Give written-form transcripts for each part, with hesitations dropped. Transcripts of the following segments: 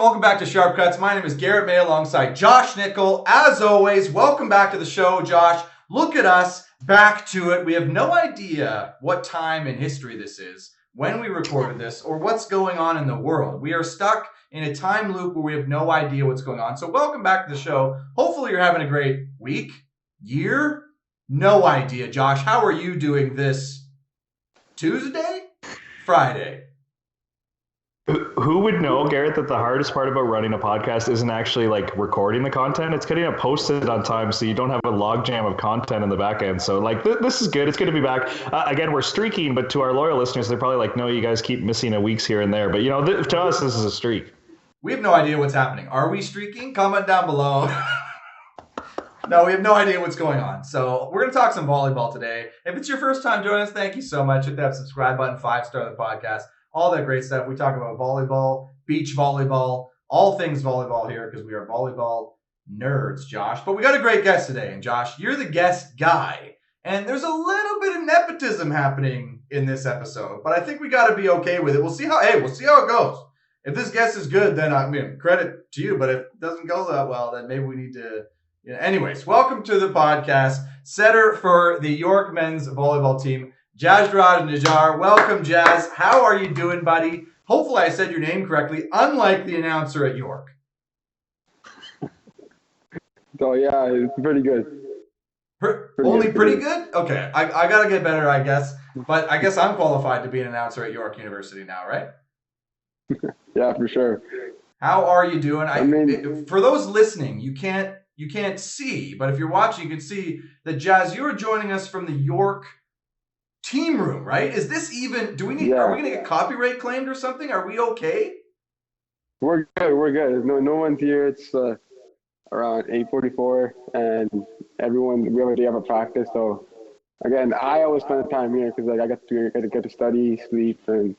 welcome back to Sharp Cuts. My name is Garrett May alongside Josh Nickel. As always, welcome back to the show, Josh. Look at us, back to it. We have no idea what time in history this is, when we recorded this, or what's going on in the world. We are stuck in a time loop where we have no idea what's going on. So welcome back to the show. Hopefully you're having a great week, year. No idea, Josh. How are you doing this Tuesday? Friday? Who would know, Garrett, that the hardest part about running a podcast isn't actually like recording the content? It's getting it posted on time so you don't have a logjam of content in the back end. So like this is good. It's good to be back. Again, we're streaking, but to our loyal listeners, they're probably like, no, you guys keep missing a weeks here and there. But, you know, to us, this is a streak. We have no idea what's happening. Are we streaking? Comment down below. No, we have no idea what's going on. So we're going to talk some volleyball today. If it's your first time joining us, thank you so much. Hit that subscribe button, 5-star the podcast. All that great stuff. We talk about volleyball, beach volleyball, all things volleyball here because we are volleyball nerds, Josh. But we got a great guest today. And Josh, you're the guest guy. And there's a little bit of nepotism happening in this episode. But I think we got to be okay with it. We'll see how it goes. If this guest is good, then I mean, credit to you. But if it doesn't go that well, then maybe we need to... Anyways, welcome to the podcast. Setter for the York men's volleyball team, Jasraj and Nijjar. Welcome, Jazz. How are you doing, buddy? Hopefully I said your name correctly, unlike the announcer at York. Oh, yeah, it's pretty good. Pretty good? Okay, I got to get better, I guess. But I guess I'm qualified to be an announcer at York University now, right? Yeah, for sure. How are you doing? I mean, for those listening, you can't see, but if you're watching, you can see that, Jazz, you are joining us from the York team room, right? Is this even, are we going to get copyright claimed or something? Are we okay? We're good. No one's here. It's around 8:44 and we already have a practice. So again, I always spend the time here because like I get to study, sleep, and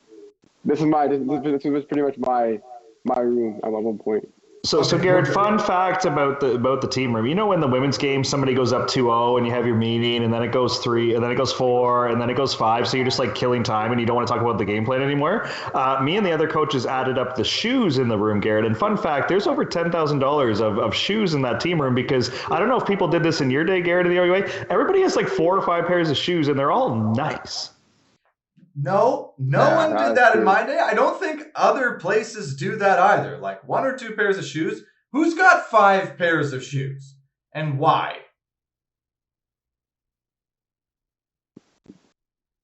this was pretty much my room at one point. So Garrett, fun fact about the team room. You know, in the women's game, somebody goes up 2-0 and you have your meeting, and then it goes 3, and then it goes 4, and then it goes 5. So you're just like killing time, and you don't want to talk about the game plan anymore. Me and the other coaches added up the shoes in the room, Garrett. And fun fact, there's over $10,000 of shoes in that team room because I don't know if people did this in your day, Garrett, in the OUA. Everybody has like 4 or 5 pairs of shoes, and they're all nice. No one did that in my day. I don't think other places do that either. Like 1 or 2 pairs of shoes. Who's got 5 pairs of shoes? And why?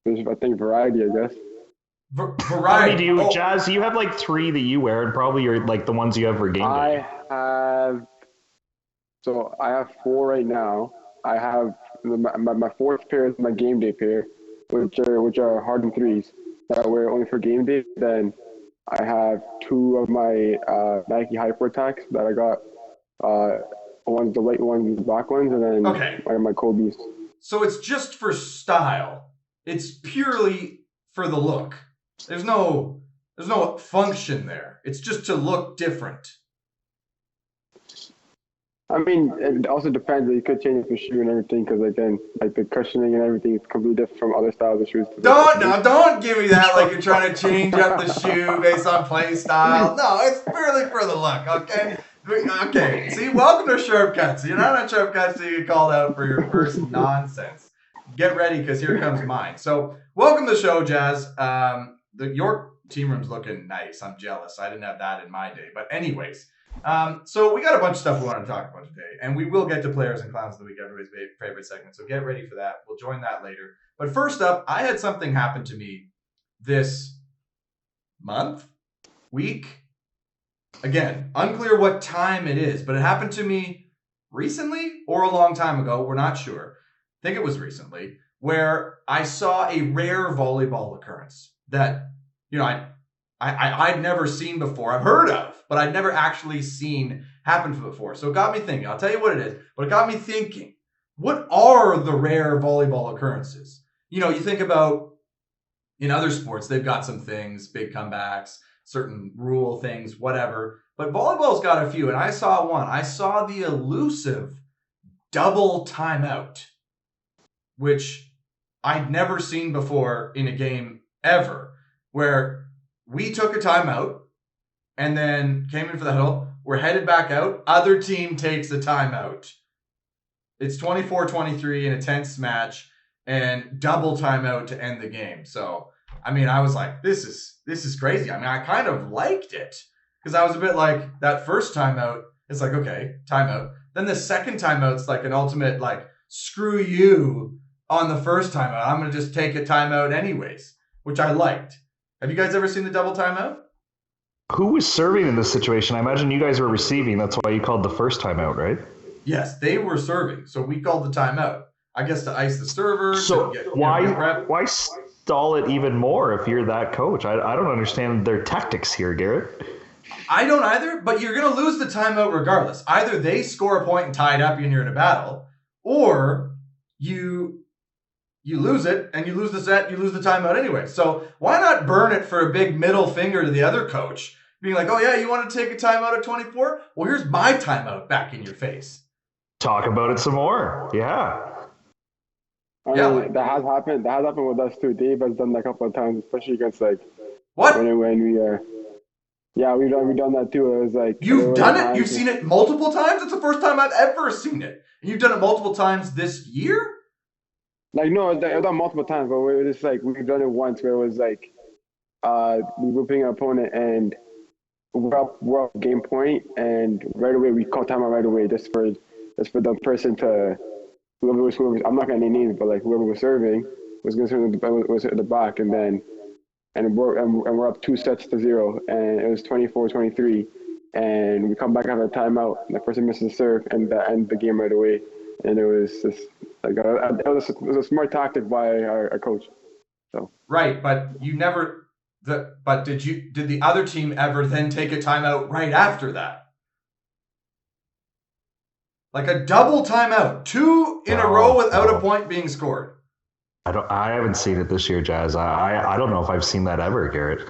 There's, I think, variety, I guess. Variety. How many do you, Jazz? You have like 3 that you wear, and probably you're like the ones you have for game day. I have 4 right now. I have my 4th pair is my game day pair, which are Harden 3s that I wear only for game day. Then I have 2 of my Nike Hyper Attacks that I got. One's the white ones, the black ones, and then my Kobe's. So it's just for style. It's purely for the look. There's no function there. It's just to look different. I mean, it also depends. You could change the shoe and everything because, again, like the cushioning and everything is completely different from other styles of shoes. Don't give me that like you're trying to change up the shoe based on play style. No, it's purely for the look, okay? Okay, see, welcome to Sharp Cuts. You're not on Sharp Cuts, so you get called out for your first nonsense. Get ready because here comes mine. So, welcome to the show, Jazz. The York team room's looking nice. I'm jealous. I didn't have that in my day. But anyways... So we got a bunch of stuff we want to talk about today, and we will get to Players and Clowns of the Week, everybody's favorite segment, so get ready for that. We'll join that later. But first up, I had something happen to me this week. Again, unclear what time it is, but it happened to me recently or a long time ago. We're not sure. I think it was recently, where I saw a rare volleyball occurrence that, you know, I'd never seen before. I've heard of, but I'd never actually seen happen before. So it got me thinking. I'll tell you what it is, but it got me thinking, what are the rare volleyball occurrences? You know, you think about in other sports, they've got some things, big comebacks, certain rule things, whatever. But volleyball's got a few, and I saw one. I saw the elusive double timeout, which I'd never seen before in a game ever, where we took a timeout, and then came in for the huddle. We're headed back out. Other team takes a timeout. It's 24-23 in a tense match and double timeout to end the game. So, I mean, I was like, this is crazy. I mean, I kind of liked it because I was a bit like that first timeout. It's like, okay, timeout. Then the second timeout's like an ultimate like, screw you on the first timeout. I'm going to just take a timeout anyways, which I liked. Have you guys ever seen the double timeout? Who was serving in this situation? I imagine you guys were receiving. That's why you called the first timeout, right? Yes, they were serving, so we called the timeout. I guess to ice the server. So get why stall it even more if you're that coach? I don't understand their tactics here, Garrett. I don't either, but you're going to lose the timeout regardless. Either they score a point and tie it up and you're in a battle, or you lose it and you lose the set, you lose the timeout anyway. So why not burn it for a big middle finger to the other coach, being like, oh yeah, you want to take a timeout at 24? Well, here's my timeout back in your face. Talk about it some more. Yeah. I mean, that has happened. That has happened with us too. Dave has done that a couple of times, especially against like what? When we yeah, we've done that too. It was like you've done it. You've seen it multiple times. It's the first time I've ever seen it, and you've done it multiple times this year. Like no, I've done multiple times, but we're just like we've done it once where it was like we were playing an opponent and we're up game point, and right away we call timeout right away just for the person to whoever was I'm not gonna name names, but like whoever was serving was gonna serve was at the back, and we're up 2-0, and it was 24-23, and we come back out of the timeout, and the person misses the serve, and that ends the game right away. And it was just like it was a smart tactic by our coach. So right, but you never. But did the other team ever then take a timeout right after that? Like a double timeout, 2 in a row without a point being scored. I haven't seen it this year, Jazz. I don't know if I've seen that ever, Garrett.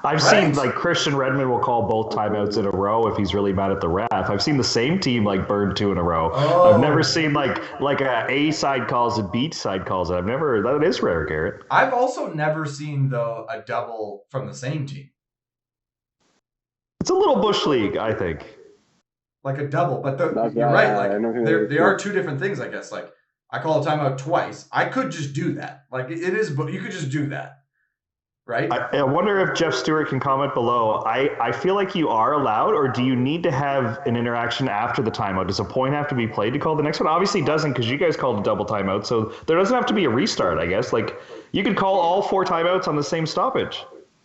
I've seen like Christian Redmond will call both timeouts in a row if he's really mad at the ref. I've seen the same team like burn 2 in a row. I've never seen like a side calls it, B side calls it. That is rare, Garrett. I've also never seen though a double from the same team. It's a little bush league, I think. Like a double, but you're right. Like they are 2 different things, I guess. Like I call a timeout twice. I could just do that. Like it is, but you could just do that. Right? I wonder if Jeff Stewart can comment below. I feel like you are allowed, or do you need to have an interaction after the timeout? Does a point have to be played to call the next one? Obviously it doesn't, because you guys called a double timeout, so there doesn't have to be a restart, I guess. Like, you could call all 4 timeouts on the same stoppage.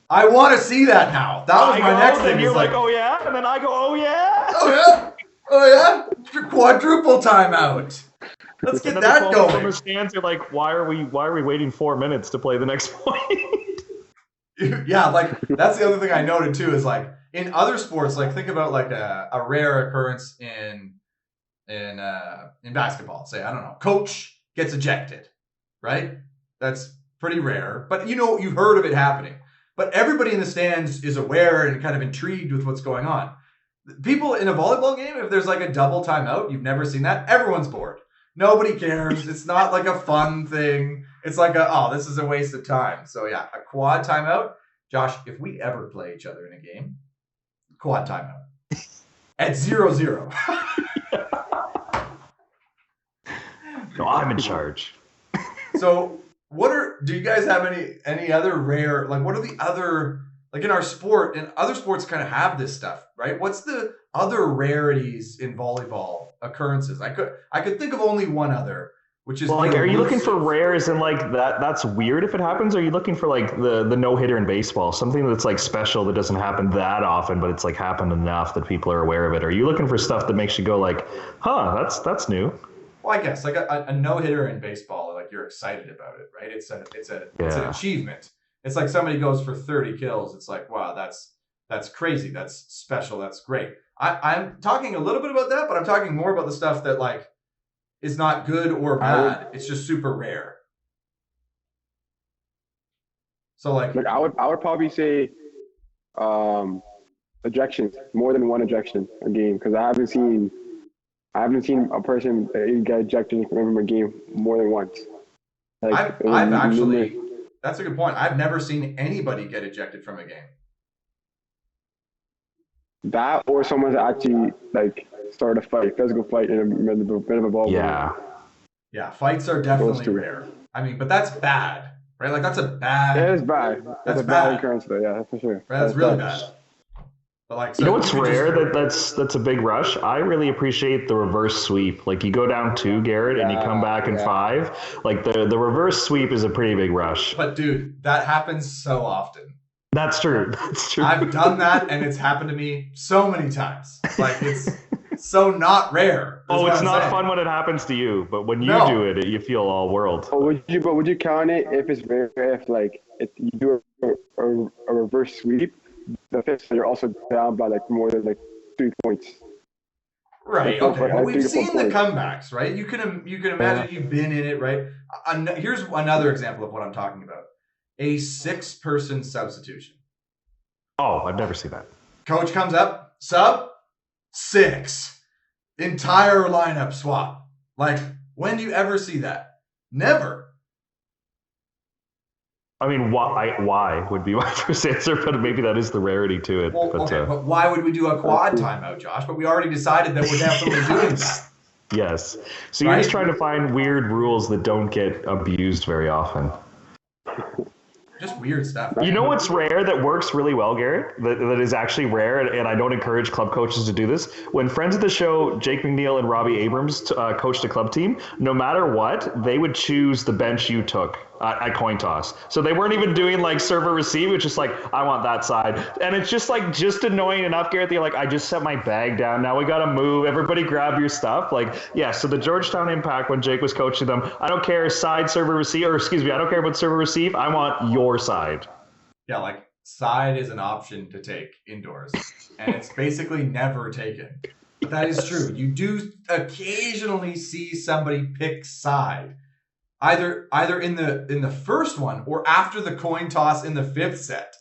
I want to see that now. That was my next thing. And you're like, oh yeah? And then I go, oh yeah? Oh yeah? Oh yeah? Quadruple timeout. Let's get that going. From the stands, you're like, why are we waiting 4 minutes to play the next point? Yeah, like that's the other thing I noted too is like in other sports, like think about like a rare occurrence in basketball. Say, I don't know, coach gets ejected, right? That's pretty rare, but you've heard of it happening. But everybody in the stands is aware and kind of intrigued with what's going on. People in a volleyball game, if there's like a double timeout, you've never seen that, everyone's bored. Nobody cares. It's not like a fun thing. It's like this is a waste of time. So yeah, a quad timeout. Josh, if we ever play each other in a game, quad timeout. At 0-0. No, I'm in charge. So do you guys have any other rare, like what are the other, like in our sport, and other sports kind of have this stuff, right? What's the other rarities in volleyball occurrences? I could think of only one other, which is are you looking for rares and like that's weird if it happens? Or are you looking for like the no-hitter in baseball, something that's like special that doesn't happen that often, but it's like happened enough that people are aware of it? Or are you looking for stuff that makes you go like, that's new? Well, I guess like a no-hitter in baseball, like you're excited about it, right? It's an achievement. It's like somebody goes for 30 kills. It's like, wow, that's crazy. That's special. That's great. I'm talking a little bit about that, but I'm talking more about the stuff that like is not good or bad. It's just super rare. So like I would probably say ejections, more than one ejection a game, because I haven't seen a person get ejected from a game more than once. Like, I've actually, that's a good point. I've never seen anybody get ejected from a game. That or someone's actually like start a fight, physical fight in a bit of a ball game. Yeah. Yeah, fights are definitely rare. I mean, but that's bad, right? Like that's a It bad. is bad. That's It's a bad bad, occurrence though, yeah, for sure. right? That's really bad. But like, You know so what's you could just rare that's a big rush? I really appreciate the reverse sweep. Like you go down 2, Garrett, and you come back in 5. Like the reverse sweep is a pretty big rush. But dude, that happens so often. That's true. That's true. I've done that, and it's happened to me so many times. Like it's so not rare. It's not fun when it happens to you, but when you do it, you feel all world. But would you count it if it's rare? If like if you do a reverse sweep, the fifth you're also down by like more than like 3 points. Right. Like, Okay. like We've seen the points. comebacks, right? You can imagine you've been in it, right? Here's another example of what I'm talking about: a 6-person substitution. Oh, I've never seen that. Coach comes up, sub 6, entire lineup swap. Like, when do you ever see that? Never. I mean, why would be my first answer, but maybe that is the rarity to it. Well, but why would we do a quad timeout, Josh? But we already decided that we're definitely doing that. Yes. So you're just trying to find weird rules that don't get abused very often. Just weird stuff. You know what's rare that works really well, Garrett? That is actually rare, and I don't encourage club coaches to do this. When friends of the show, Jake McNeil and Robbie Abrams, coached a club team, no matter what, they would choose the bench you took at coin toss. So they weren't even doing like server receive. It's just like, I want that side. And it's just annoying enough, Garrett, that you're like, I just set my bag down. Now we got to move. Everybody grab your stuff. Like, yeah, so the Georgetown Impact, when Jake was coaching them, I don't care side server receive, I don't care about server receive. I want your side. Yeah, like side is an option to take indoors, and it's basically never taken. But that is true. You do occasionally see somebody pick side. Either in the first one or after the coin toss in the 5th set.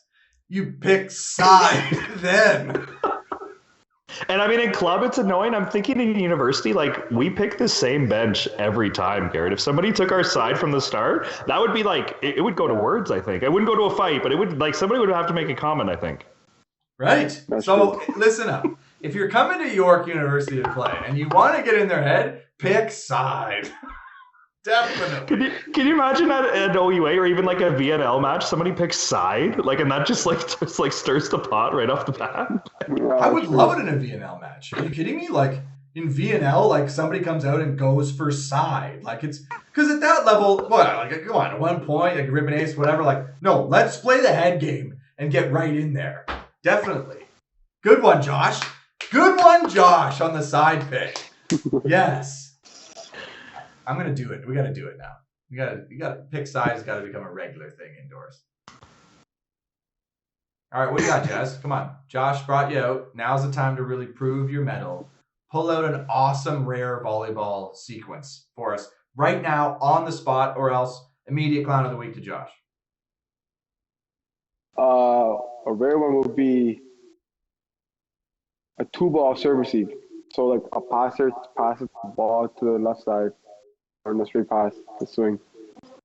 You pick side then. And I mean, in club, it's annoying. I'm thinking in university, like, we pick the same bench every time, Garrett. If somebody took our side from the start, that would be like, it would go to words, I think. It wouldn't go to a fight, but it would, like, somebody would have to make a comment, I think. Right. So listen up. If you're coming to York University to play and you want to get in their head, pick side. Definitely. Can you imagine at OUA or even like a VNL match, somebody picks side, like, and that just stirs the pot right off the bat? I would love it in a VNL match. Are you kidding me? Like in VNL, like somebody comes out and goes for side. Like it's because at that level, what? Like come on, at 1 point, like rip an ace, whatever. Like no, let's play the head game and get right in there. Definitely. Good one, Josh. Good one, Josh, on the side pick. Yes. I'm gonna do it. We gotta do it now. You gotta pick sides. Got to become a regular thing indoors. All right, what do you got, Jess? Come on, Josh brought you out. Now's the time to really prove your mettle. Pull out an awesome rare volleyball sequence for us right now on the spot, or else immediate clown of the week to Josh. A rare one would be a 2-ball serve receive. So like a passer passes the ball to the left side. Or no straight pass, the swing.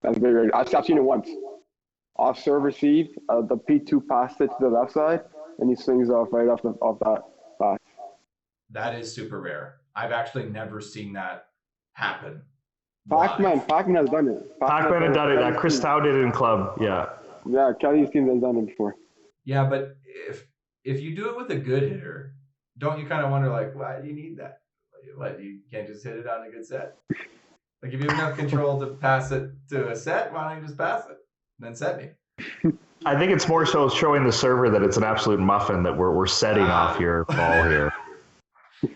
That's very rare. I've seen it once. Off serve receive, the P2 passed it to the left side, and he swings off right off that pass. That is super rare. I've actually never seen that happen. Pac-Man has done it. Pac-Man had done it. Chris Tao did it in club. Yeah. Yeah, Kelly's team has done it before. Yeah, but if you do it with a good hitter, don't you kind of wonder like, why do you need that? What, you can't just hit it on a good set? Like, if you have enough control to pass it to a set, why don't you just pass it and then set me? I think it's more so showing the server that it's an absolute muffin that we're setting off your ball here.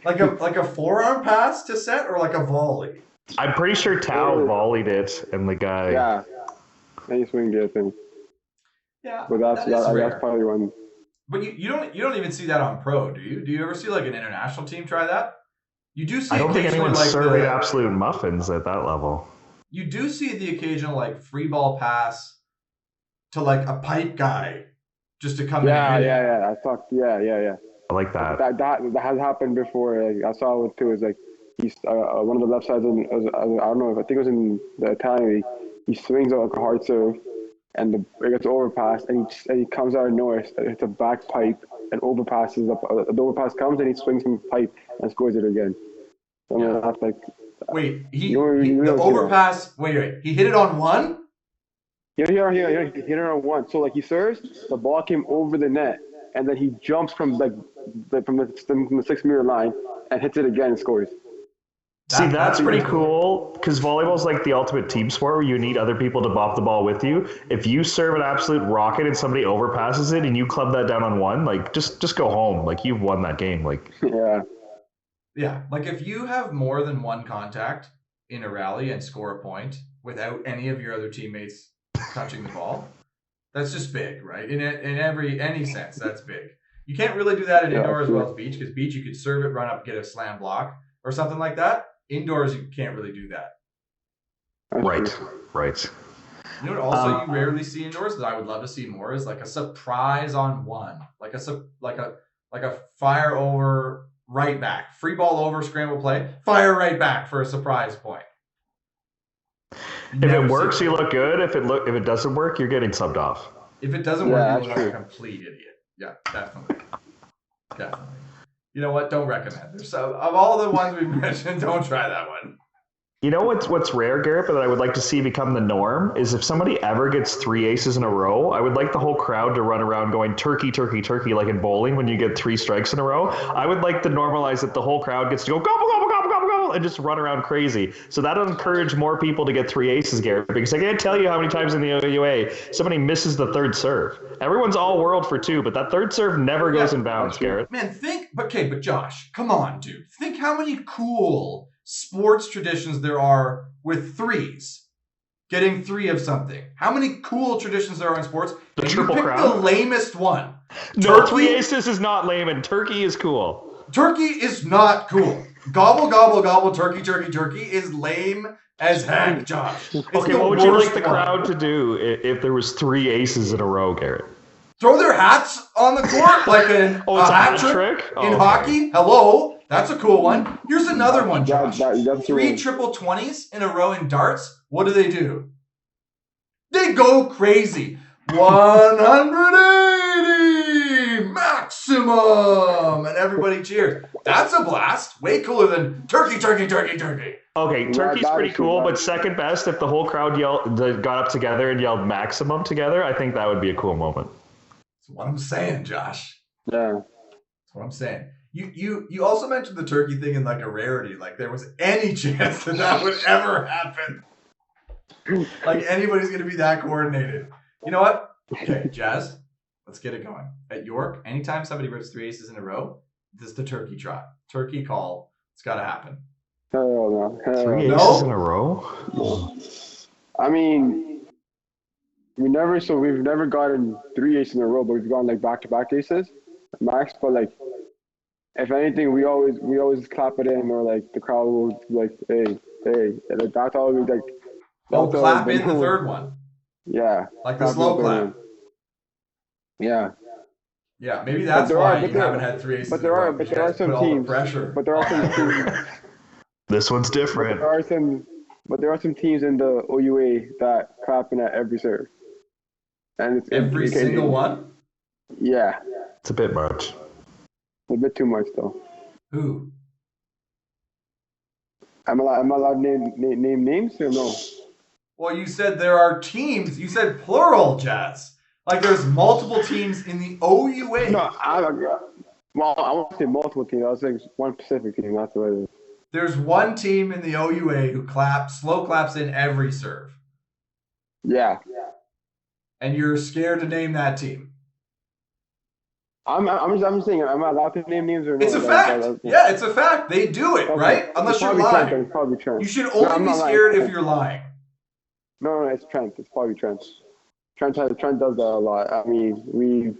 Like a forearm pass to set or like a volley? I'm pretty sure Tao volleyed it, and the guy. Yeah, and he swinged it, I think. Yeah, but that's probably one. But you don't even see that on pro, do you? Do you ever see like an international team try that? You do see. I don't think anyone's like serving absolute muffins at that level. You do see the occasional like free ball pass to like a pipe guy just to come in. Yeah. I like that. That has happened before. Like, I saw it too. It's like he's one of the left sides. I don't know. I think it was in the Italian league. He swings out like a hard serve, and it gets overpassed, and he comes out of nowhere. It's a back pipe, an overpasses up. The overpass comes and he swings from the pipe and scores it again. I mean, that's like. Wait, You the don't see that. overpass. Wait, he hit it on one. He hit it on one. So like he serves, the ball came over the net, and then he jumps from from the 6 meter line and hits it again and scores. See, that's pretty cool because volleyball's like the ultimate team sport where you need other people to bop the ball with you. If you serve an absolute rocket and somebody overpasses it and you club that down on one, like just go home. Like you've won that game. Like Yeah. Like if you have more than one contact in a rally and score a point without any of your other teammates touching the ball, that's just big, right? In any sense, that's big. You can't really do that in indoor as well as beach, because beach you could serve it, run up, get a slam block or something like that. Indoors you can't really do that. Right. You know what also you rarely see indoors that I would love to see more is like a surprise on one. Like a fire over right back. Free ball over, scramble play, fire right back for a surprise point. If it works, you look good. If it doesn't work, you're getting subbed off. If it doesn't work, you look like a complete idiot. Yeah, definitely. You know what? Don't recommend. There's of all the ones we've mentioned, don't try that one. You know what's rare, Garrett, but that I would like to see become the norm is if somebody ever gets 3 aces in a row, I would like the whole crowd to run around going turkey, turkey, turkey, like in bowling when you get 3 strikes in a row. I would like to normalize that the whole crowd gets to go gobble, gobble, gobble, gobble, gobble, and just run around crazy. So that'll encourage more people to get 3 aces, Garrett, because I can't tell you how many times in the OUA somebody misses the third serve. Everyone's all world for 2, but that third serve never goes in bounds, Garrett. Man, but Josh, come on, dude. Think how many cool sports traditions there are with threes. Getting 3 of something. How many cool traditions there are in sports? The triple crown. The lamest one. No, turkey? 3 aces is not lame, and turkey is cool. Turkey is not cool. Gobble, gobble, gobble, turkey, turkey, turkey is lame as heck, Josh. Okay, what would you like the crowd to do if there was 3 aces in a row, Garrett? Throw their hats on the court like a hat trick in hockey. Hello. That's a cool one. Here's another one, Josh. 3 triple 20s in a row in darts. What do? They go crazy. 180 maximum. And everybody cheers. That's a blast. Way cooler than turkey, turkey, turkey, turkey. Okay, turkey's pretty cool, but second best, if the whole crowd got up together and yelled maximum together, I think that would be a cool moment. That's what I'm saying, Josh. Yeah. That's what I'm saying. You also mentioned the turkey thing in like a rarity. Like there was any chance that would ever happen. Like anybody's going to be that coordinated. You know what? Okay, Jazz, let's get it going. At York, anytime somebody rips 3 aces in a row, this is the turkey trot. Turkey call. It's got to happen. Hell no. 3 aces in a row? I mean, we've never gotten 3 aces in a row, but we've gotten like back-to-back aces, max. But like, if anything, we always clap it in, or like the crowd will like, hey, and like, that's all we like. Oh, clap in the third one. Yeah. Like the slow clap. Yeah. Yeah, maybe that's why you haven't had 3 aces. But there are some teams. But there are some teams. This one's different. There are some teams in the OUA that clapping at every serve. And it's every single one? Yeah. It's a bit much. A bit too much, though. Who? Am I allowed to name names or no? Well, you said there are teams. You said plural, Jazz. Like there's multiple teams in the OUA. No, I won't say multiple teams. I was saying one specific team. That's what it is. There's one team in the OUA who slow claps in every serve. Yeah. And you're scared to name that team. I'm just saying, am I allowed to name names or no? It's a fact. Yeah, it's a fact. They do it, right? Unless you're lying. It's probably Trent. You should only be scared if you're lying. No, it's Trent. It's probably Trent. Trent does that a lot. I mean, we've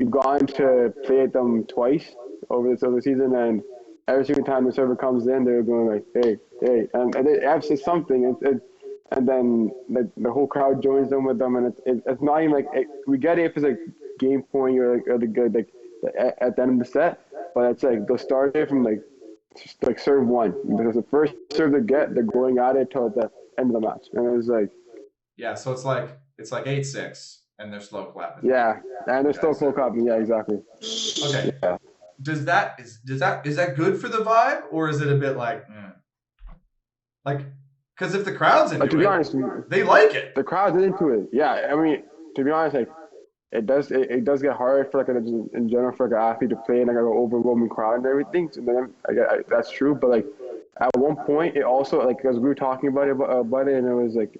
gone to play at them twice over the season, and every single time the server comes in, they're going like, hey, and it adds to something. And then the whole crowd joins them with them, and it's not even like we get it if it's like game point or the good like at the end of the set, but it's like they'll start it from like serve 1 because the first serve they get, they're going at it till the end of the match, and it's like so it's like 8-6 and they're slow clapping. Yeah, and they're still slow clapping. Yeah, exactly. Okay. Yeah. Is that good for the vibe, or is it a bit like, like, because if the crowd's into To be it, honest, they like it. the crowd's into it. Yeah, I mean, to be honest, like it does get hard for in general for like an athlete to play in like an overwhelming crowd and everything. So then that's true, but like at one point it also like because we were talking about it and it was like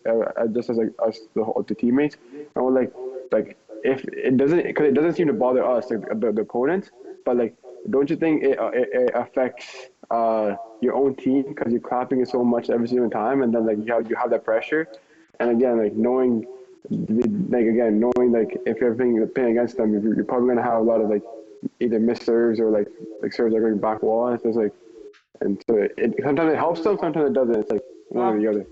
just as like us the teammates and we're like if it doesn't because it doesn't seem to bother us like the opponents, but like don't you think it affects your own team because you're clapping it so much every single time and then like you have that pressure and again like knowing like if you're playing against them, you're probably gonna have a lot of like either missed serves or like serves that are going back wall. And it's like, and so it sometimes it helps them, sometimes it doesn't. It's like one or the other.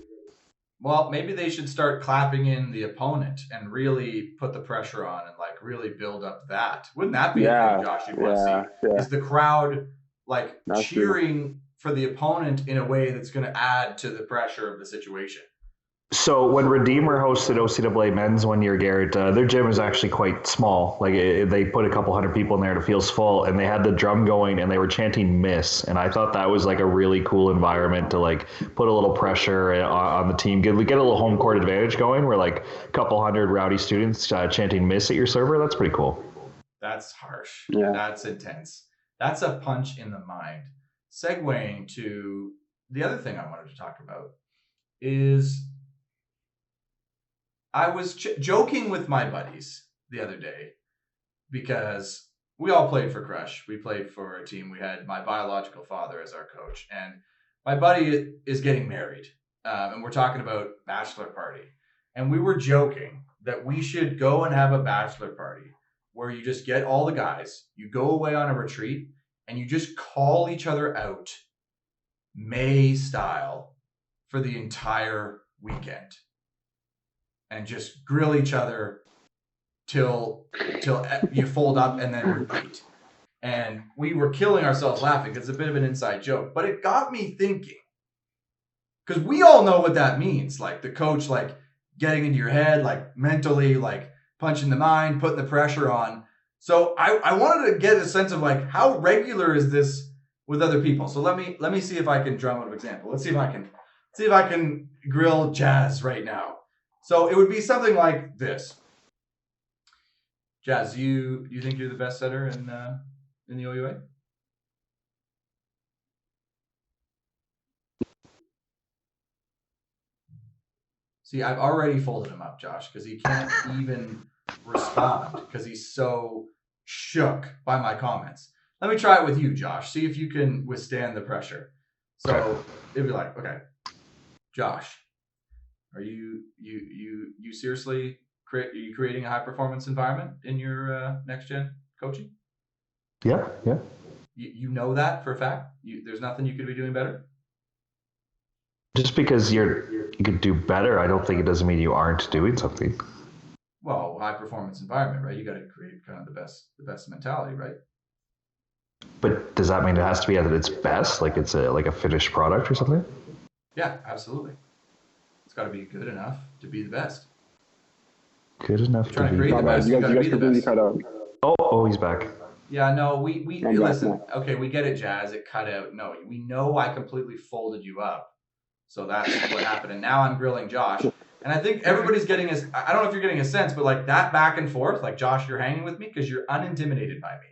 Well, maybe they should start clapping in the opponent and really put the pressure on and like really build up that. Wouldn't that be a thing, Josh? You'd want to see? Yeah. Is the crowd like That's cheering for the opponent in a way that's going to add to the pressure of the situation? So when Redeemer hosted OCAA men's one year, Garrett, their gym is actually quite small. Like they put a couple hundred people in there and it feels full, and they had the drum going and they were chanting "miss," and I thought that was like a really cool environment to like put a little pressure on the team. Get a little home court advantage going, where like a couple hundred rowdy students chanting "miss" at your server. That's pretty cool. That's harsh. Yeah. That's intense. That's a punch in the mind. Segueing to the other thing I wanted to talk about is I was joking with my buddies the other day because we all played for Crush. We played for a team. We had my biological father as our coach, and my buddy is getting married, and we're talking about bachelor party. And we were joking that we should go and have a bachelor party where you just get all the guys, you go away on a retreat, and you just call each other out May style for the entire weekend. And just grill each other till you fold up and then repeat. And we were killing ourselves laughing because it's a bit of an inside joke. But it got me thinking, because we all know what that means. Like the coach, like getting into your head, like mentally, like punching the mind, putting the pressure on. So I wanted to get a sense of like how regular is this with other people. So let me see if I can drum up an example. Let's see if I can grill Jazz right now. So it would be something like this. Jazz, you think you're the best setter in the OUA? See, I've already folded him up, Josh, because he can't even respond because he's so shook by my comments. Let me try it with you, Josh. See if you can withstand the pressure. So it'd be like, okay, Josh, are you seriously creating a high performance environment in your next gen coaching? Yeah. You know that for a fact. There's nothing you could be doing better. Just because you could do better, I don't think it doesn't mean you aren't doing something. Well, high performance environment, right? You got to create kind of the best mentality, right? But does that mean it has to be at its best, like it's like a finished product or something? Yeah, absolutely. It's got to be good enough to be the best. Good enough to be the best. You got to be the best. Oh, he's back. Yeah, no, we listen. Okay, we get it, Jazz. It cut out. No, we know I completely folded you up. So that's what happened. And now I'm grilling Josh. And I think everybody's getting I don't know if you're getting a sense, but like that back and forth, like Josh, you're hanging with me because you're unintimidated by me.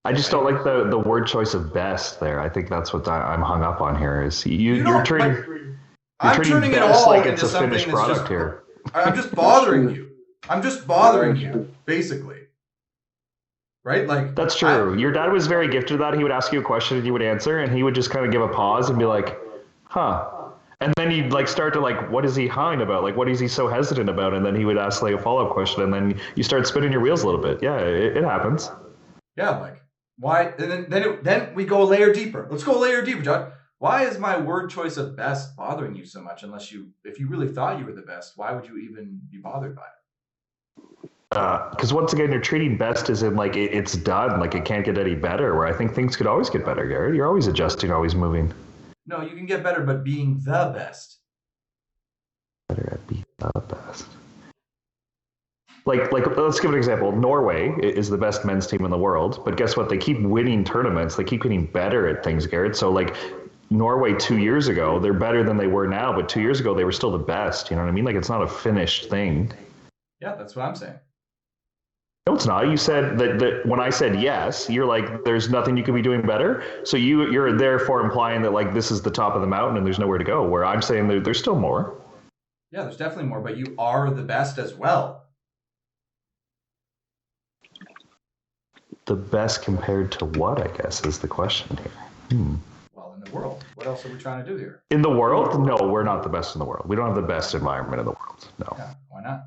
I just don't like the word choice of best there. I think that's what I'm hung up on here is you're treating I'm turning it all like into it's a something finished that's product just, here. I'm just bothering you. I'm just bothering you, basically. Right? Like that's true. Your dad was very gifted at that. He would ask you a question and you would answer, and he would just kind of give a pause and be like, huh. And then you'd like start to like, what is he hawing about? Like, what is he so hesitant about? And then he would ask like a follow-up question, and then you start spinning your wheels a little bit. Yeah, it happens. Yeah, like why? And then we go a layer deeper. Let's go a layer deeper, John. Why is my word choice of best bothering you so much? If you really thought you were the best, why would you even be bothered by it? Because once again, you're treating best as in like it's done, like it can't get any better. Where I think things could always get better, Garrett. You're always adjusting, always moving. No, you can get better, but being the best. Better at being the best. like let's give an example. Norway is the best men's team in the world, but guess what? They keep winning tournaments. They keep getting better at things, Garrett. So like Norway 2 years ago, they're better than they were now, but 2 years ago they were still the best. You know what I mean? Like it's not a finished thing. Yeah, that's what I'm saying. No, it's not. You said that when I said yes, you're like, there's nothing you could be doing better. So you're therefore implying that like this is the top of the mountain and there's nowhere to go. Where I'm saying there's still more. Yeah, there's definitely more, but you are the best as well. The best compared to what, I guess, is the question here. Well, in the world. What else are we trying to do here? In the world? No, we're not the best in the world. We don't have the best environment in the world. No. Yeah, why not?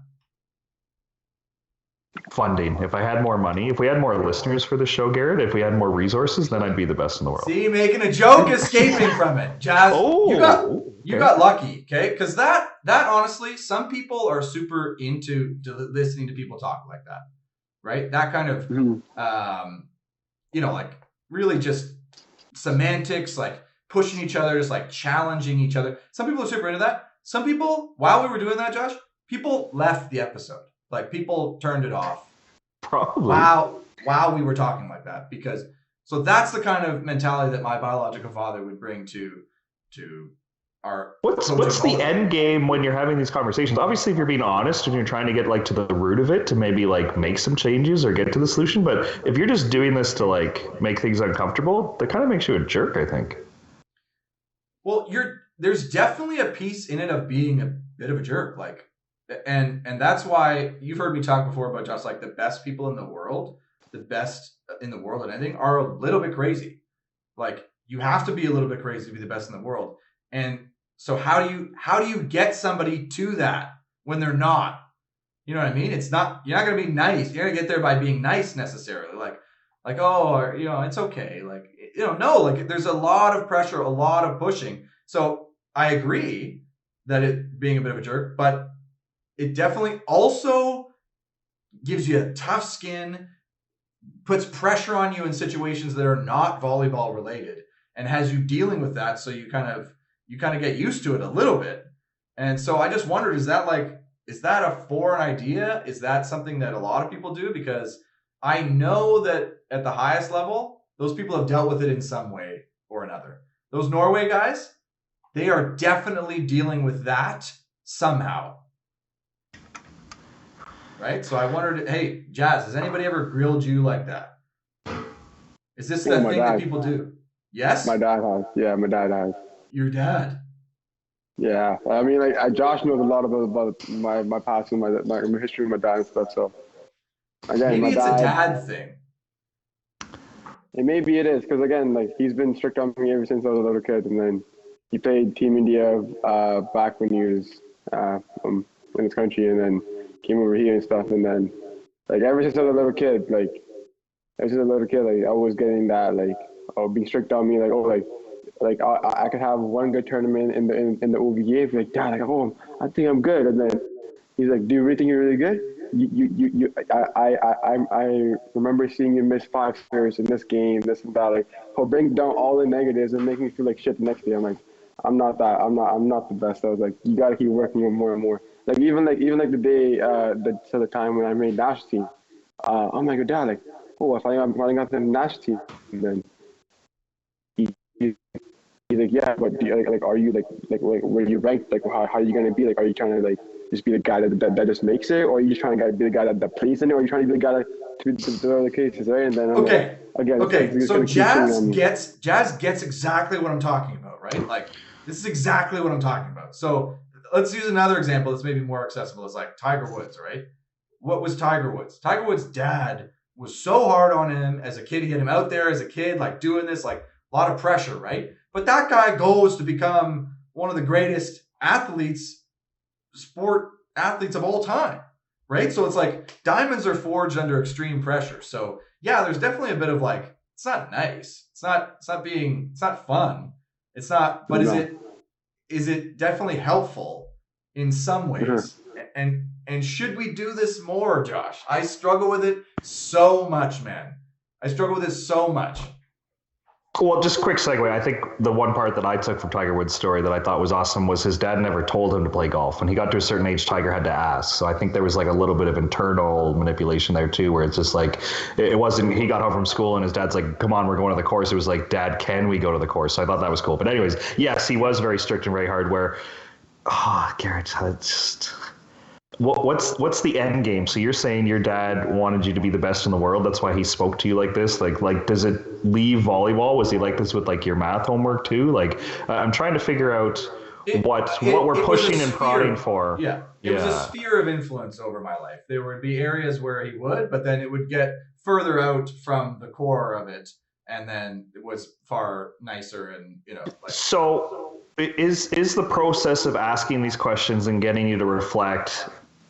Funding. If I had more money, if we had more listeners for the show, Garrett, if we had more resources, then I'd be the best in the world. See, making a joke, escaping from it. Jazz, you got lucky, okay? Because that honestly, some people are super into listening to people talk like that, right? That kind of, like really just semantics, like pushing each other, just like challenging each other. Some people are super into that. Some people, while we were doing that, Josh, people left the episode. Like people turned it off. Probably. While we were talking like that, because so that's the kind of mentality that my biological father would bring to our. What's the end game when you're having these conversations? Obviously, if you're being honest and you're trying to get like to the root of it to maybe like make some changes or get to the solution, but if you're just doing this to like make things uncomfortable, that kind of makes you a jerk, I think. Well, there's definitely a piece in it of being a bit of a jerk, like. And that's why you've heard me talk before about just like the best people in the world, the best in the world and anything are a little bit crazy. Like you have to be a little bit crazy to be the best in the world. And so how do you get somebody to that when they're not? You know what I mean? You're not going to be nice. You're going to get there by being nice necessarily. Like, it's okay. Like, no, like there's a lot of pressure, a lot of pushing. So I agree that it being a bit of a jerk, but it definitely also gives you a tough skin, puts pressure on you in situations that are not volleyball related, and has you dealing with that. So you kind of get used to it a little bit. And so I just wondered, is that a foreign idea? Is that something that a lot of people do? Because I know that at the highest level, those people have dealt with it in some way or another. Those Norway guys, they are definitely dealing with that somehow. Right? So I wondered, hey, Jazz, has anybody ever grilled you like that? Is this the thing that people do? Yes? My dad has. Yeah, my dad has. Your dad? Yeah. I mean, like, Josh knows a lot about my past and my history with my dad and stuff, so. Again, maybe it's a dad thing. Maybe it is, because, again, like, he's been strict on me ever since I was a little kid, and then he played Team India back when he was in his country, and then came over here and stuff, and then like ever since I was a little kid, like I was getting that being strict on me, like I could have one good tournament in the OVA, like Dad, like I think I'm good, and then he's like, do you really think you're really good? I remember seeing you miss 5 serves in this game, this and that, like he'll bring down all the negatives and make me feel like shit the next day. I'm like, I'm not the best. I was like, you gotta keep working on more and more. Like even the day the time when I made national team, I'm like, Dad, like, I finally got the national team. And then he's like, yeah, but are you like where you ranked? Like, how are you gonna be? Like, are you trying to like just be the guy that just makes it, or are you just trying to be the guy that plays in it, or are you trying to be the guy to be the other cases, right? And then so Jazz gets exactly what I'm talking about, right? Like this is exactly what I'm talking about. So let's use another example that's maybe more accessible. It's like Tiger Woods, right? What was Tiger Woods? Tiger Woods' dad was so hard on him as a kid. He had him out there as a kid, like doing this, like a lot of pressure, right? But that guy goes to become one of the greatest sport athletes of all time, right? So it's like diamonds are forged under extreme pressure. So yeah, there's definitely a bit of like, it's not nice. It's not fun. It's not, but is it definitely helpful in some ways? And should we do this more, Josh? I struggle with it so much, man. I struggle with this so much. Well, just quick segue. I think the one part that I took from Tiger Woods' story that I thought was awesome was his dad never told him to play golf. When he got to a certain age, Tiger had to ask. So I think there was like a little bit of internal manipulation there too, where it's just like it wasn't. He got home from school and his dad's like, "Come on, we're going to the course." It was like, "Dad, can we go to the course?" So I thought that was cool. But anyways, yes, he was very strict and very hard. Where, Garrett, just what's the end game? So you're saying your dad wanted you to be the best in the world. That's why he spoke to you like this. Like does it leave volleyball? Was he like this with like your math homework too? Like I'm trying to figure out what we're pushing and prodding for. Yeah, it was a sphere of influence over my life. There would be areas where he would, but then it would get further out from the core of it, and then it was far nicer and like. So is the process of asking these questions and getting you to reflect,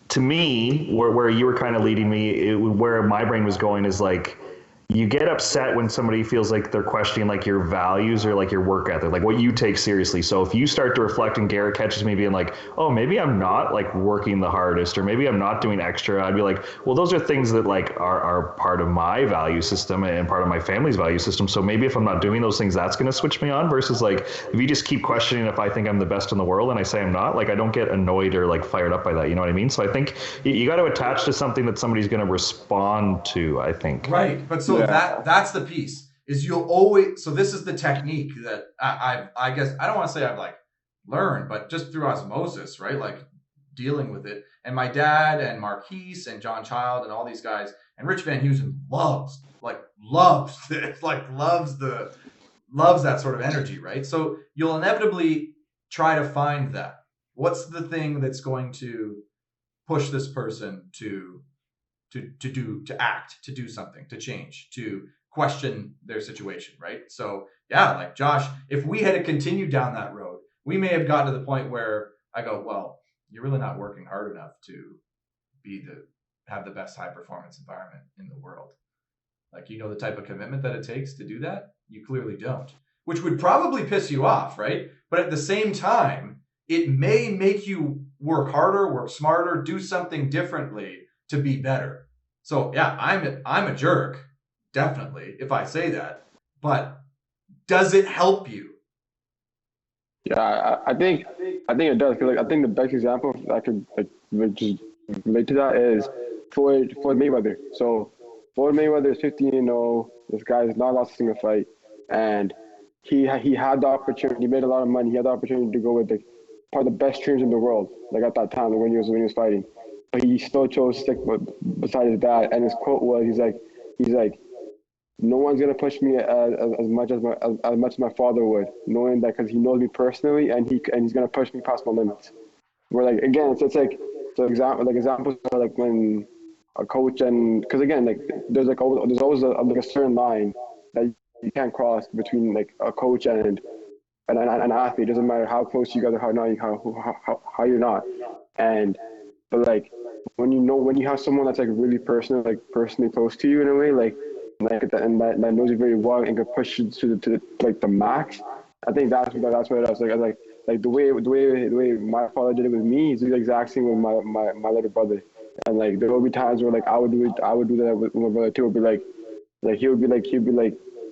to me, where you were kind of leading me, where my brain was going is like, you get upset when somebody feels like they're questioning like your values or like your work ethic, like what you take seriously. So if you start to reflect and Garrett catches me being like, oh, maybe I'm not like working the hardest, or maybe I'm not doing extra, I'd be like, well, those are things that like are part of my value system and part of my family's value system. So maybe if I'm not doing those things, that's going to switch me on, versus like if you just keep questioning if I think I'm the best in the world and I say I'm not, like I don't get annoyed or like fired up by that. You know what I mean? So I think you got to attach to something that somebody's going to respond to, I think. Right. But so that's the piece, is you'll always, so this is the technique that I guess, I don't want to say I've like learned, but just through osmosis, right? Like dealing with it. And my dad and Marquise and John Child and all these guys and Rich Van Heusen loves this, like loves that sort of energy, right? So you'll inevitably try to find that. What's the thing that's going to push this person to act, to do something, to change, to question their situation, right? So yeah, like Josh, if we had continued down that road, we may have gotten to the point where I go, well, you're really not working hard enough to have the best high performance environment in the world. Like, the type of commitment that it takes to do that? You clearly don't, which would probably piss you off, right? But at the same time, it may make you work harder, work smarter, do something differently to be better. So yeah, I'm a jerk, definitely, if I say that. But does it help you? Yeah, I think it does. Cause like I think the best example I could like just relate to that is Floyd Mayweather. So Floyd Mayweather is 15-0. This guy has not lost a single fight, and he had the opportunity. He made a lot of money. He had the opportunity to go with like part of the best trainers in the world, like at that time, like when he was fighting. But he still chose to stick beside his dad. And his quote was, he's like, no one's gonna push me as much as my father would, knowing that because he knows me personally and he's gonna push me past my limits. Where like again, it's like so examples are like when a coach, and because again like there's always a certain line that you can't cross between like a coach and an athlete. It doesn't matter how close you guys are, how you're not. And but like when you have someone that's like really personally close to you in a way, like that knows you very well and can push you to like the max. I think that's what it is. Like the way my father did it with me, he's the exact same with my little brother. And like there will be times where like I would do that with my brother too. It would be like he'll be like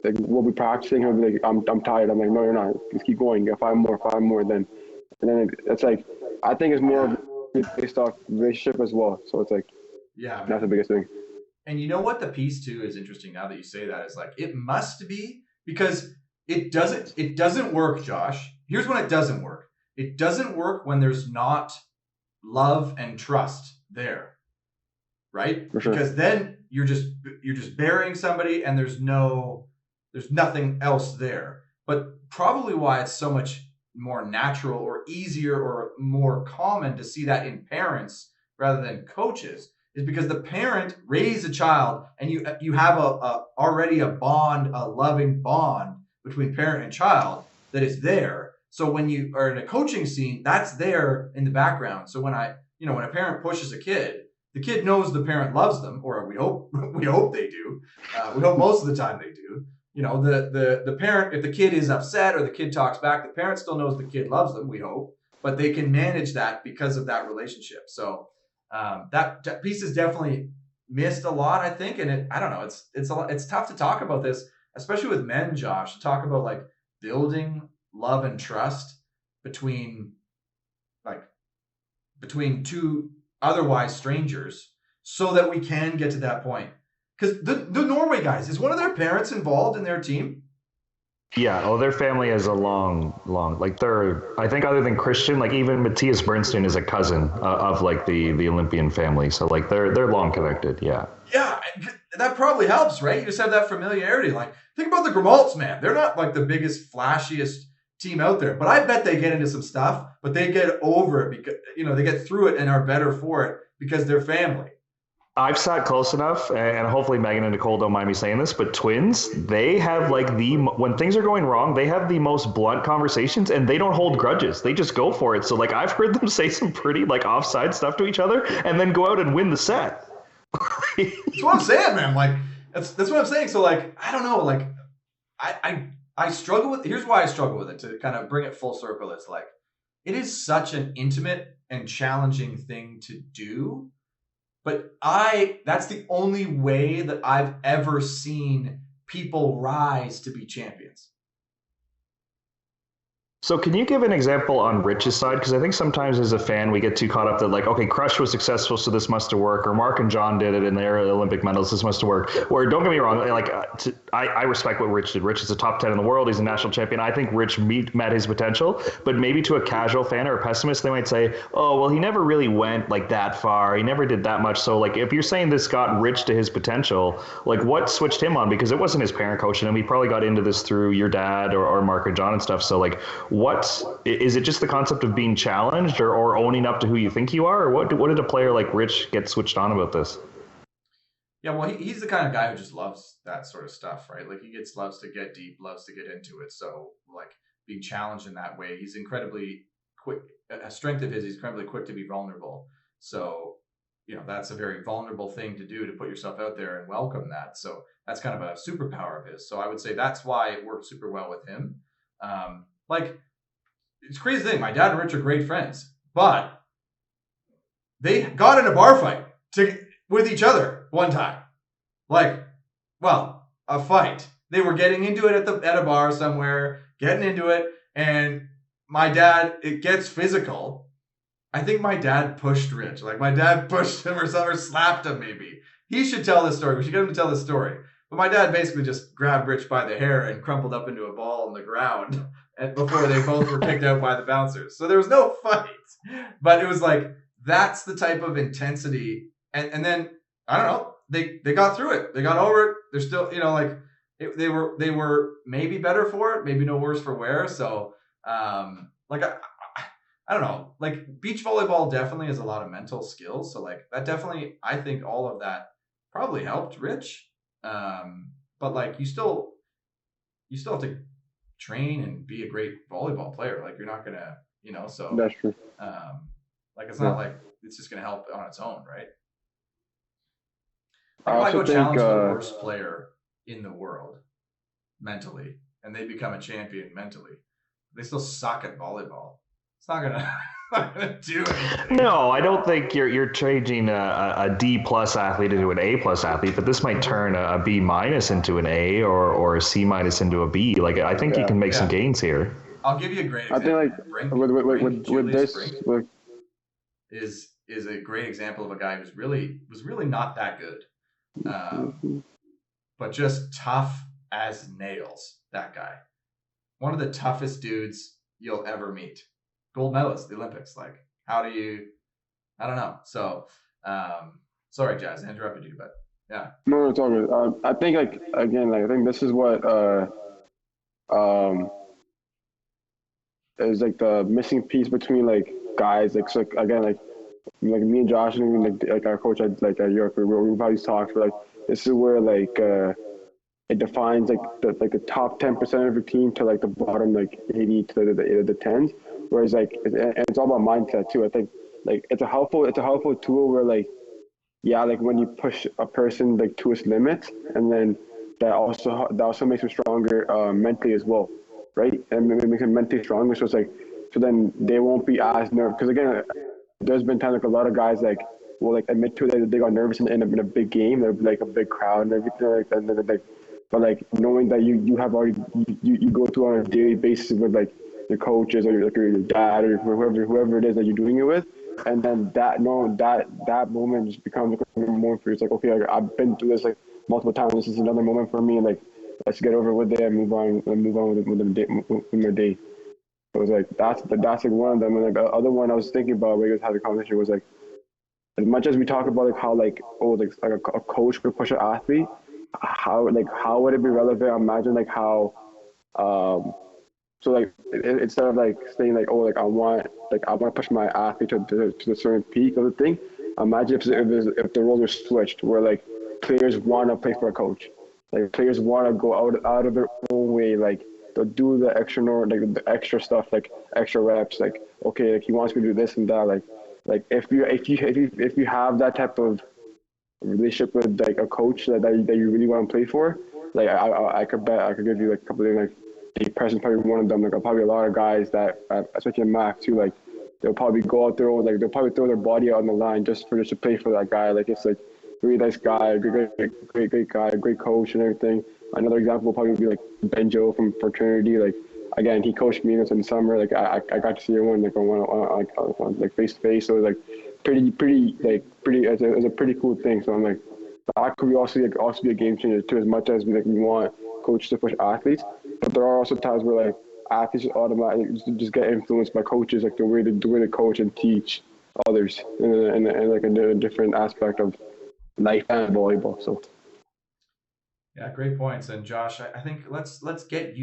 we'll be practicing. He'll be like, I'm tired. I'm like, no, you're not. Just keep going. Get five more. Then it's like I think it's more based off relationship as well. So it's like that's the biggest thing. And you know what the piece too is interesting now that you say that is like it must be because it doesn't work, Josh. Here's when it doesn't work. It doesn't work when there's not love and trust there. Right? For sure. Because then you're just burying somebody and there's nothing else there. But probably why it's so much more natural or easier or more common to see that in parents rather than coaches is because the parent raised a child and you have already a bond, a loving bond between parent and child that is there. So when you are in a coaching scene, that's there in the background. So when when a parent pushes a kid, the kid knows the parent loves them, or we hope they do. We hope most of the time they do. The parent, if the kid is upset or the kid talks back, the parent still knows the kid loves them, we hope, but they can manage that because of that relationship. So that piece is definitely missed a lot, I think. And I don't know, it's tough to talk about this especially with men, Josh, to talk about like building love and trust between like between two otherwise strangers so that we can get to that point. Because the Norway guys, is one of their parents involved in their team? Yeah, oh, their family has a long, like they're, I think other than Christian, like even Matthias Bernstein is a cousin of like the Olympian family. So like they're long connected. Yeah. Yeah, that probably helps, right? You just have that familiarity. Like, think about the Grimalds, man. They're not like the biggest, flashiest team out there, but I bet they get into some stuff, but they get over it because, they get through it and are better for it because they're family. I've sat close enough, and hopefully Megan and Nicole don't mind me saying this, but twins, they have like when things are going wrong, they have the most blunt conversations and they don't hold grudges. They just go for it. So like I've heard them say some pretty like offside stuff to each other and then go out and win the set. That's what I'm saying, man. Like, that's what I'm saying. So like, I don't know, like I struggle with, here's why I struggle with it, to kind of bring it full circle. It's like, it is such an intimate and challenging thing to do. But that's the only way that I've ever seen people rise to be champions. So can you give an example on Rich's side? Because I think sometimes as a fan, we get too caught up that like, okay, Crush was successful, so this must have worked, or Mark and John did it in their Olympic medals, this must have worked. Or don't get me wrong, like I respect what Rich did. Rich is a top 10 in the world. He's a national champion. I think Rich met his potential, but maybe to a casual fan or a pessimist, they might say, oh, well, he never really went like that far. He never did that much. So like, if you're saying this got Rich to his potential, like what switched him on? Because it wasn't his parent coaching him. He probably got into this through your dad or Mark and John and stuff. So like, what is it, just the concept of being challenged or owning up to who you think you are, or what did a player like Rich get switched on about this? Yeah, well, he's the kind of guy who just loves that sort of stuff, right? Like loves to get deep, loves to get into it. So like being challenged in that way, he's incredibly quick. A strength of his, he's incredibly quick to be vulnerable. So that's a very vulnerable thing to do, to put yourself out there and welcome that. So that's kind of a superpower of his. So I would say that's why it worked super well with him. Like, it's a crazy thing. My dad and Rich are great friends, but they got in a bar fight with each other one time. Like, well, a fight. They were getting into it at a bar somewhere, getting into it, and it gets physical. I think my dad pushed Rich. Like, my dad pushed him or something, or slapped him maybe. He should tell this story. We should get him to tell this story. But my dad basically just grabbed Rich by the hair and crumpled up into a ball on the ground before they both were kicked out by the bouncers. So there was no fight. But it was like, that's the type of intensity. And then, I don't know, they got through it. They got over it. They're still, they were maybe better for it, maybe no worse for wear. So, like, I don't know, like beach volleyball definitely has a lot of mental skills. So like that definitely, I think all of that probably helped Rich. But like you still have to train and be a great volleyball player. Like you're not gonna, so that's true. Like it's not like it's just gonna help on its own, right? I Like if I also go challenge think the worst player in the world mentally, and they become a champion mentally, they still suck at volleyball. It's not gonna do anything. No, I don't think you're changing a D plus athlete into an A plus athlete, but this might turn a B minus into an A or a C minus into a B. Like I think you can make some gains here. I'll give you a great example. I think like with this is a great example of a guy who's was really not that good, but just tough as nails. That guy, one of the toughest dudes you'll ever meet. Gold medalist, the Olympics. Like, I don't know. So, sorry, Jazz, I interrupted you, but yeah. No, it's all good. I think I think this is what is like the missing piece between like guys. Like, so again, like me and Josh and even like our coach at York, we've always talked. But like, this is where like it defines like the top 10% of your team to like the bottom like 80 to the 10s. Whereas like it's all about mindset too. I think like it's a helpful tool where like like when you push a person like to its limits, and then that also makes them stronger mentally as well, right? And it makes them mentally stronger. So it's like then they won't be as nervous, because again, there's been times like a lot of guys like will like admit to it that they got nervous in a big game. They're like a big crowd and everything like that, and then like But like knowing that you have already you go through on a daily basis with like your coaches or your dad or whoever it is that you're doing it with, and then that moment just becomes like a moment for you. It's like, okay, like, I've been through this like multiple times. This is another moment for me. Like, let's get over with it and move on with my day. It was like that's like one of them. And like the other one I was thinking about when we had the conversation was like, as much as we talk about like how like a coach could push an athlete, how would it be relevant? Imagine like how so like instead of like saying like, oh, like I want to push my athlete to a certain peak of the thing. Imagine if the roles were switched, where like players want to play for a coach, like players want to go out of their own way, like they'll do the extra the extra stuff, like extra reps, like okay, like he wants me to do this and that, like if you have that type of relationship with like a coach that you really want to play for, like I could bet I could give you like a couple of like the person's probably one of them. Like probably a lot of guys that, especially in Mac too, like they'll probably go out there, like they'll probably throw their body out on the line just to play for that guy. Like it's like really nice guy, great guy, great coach and everything. Another example will probably be like Benjo from fraternity. Like again, he coached me in the summer. Like I got to see him like face to face. So it was like pretty. It was a pretty cool thing. So I'm like, that could be also be a game changer too. As much as we want coaches to push athletes, but there are also times where like athletes automatically just get influenced by coaches, like the way they coach and teach others in like a different aspect of life and volleyball. So Yeah, great points. And Josh, I think let's get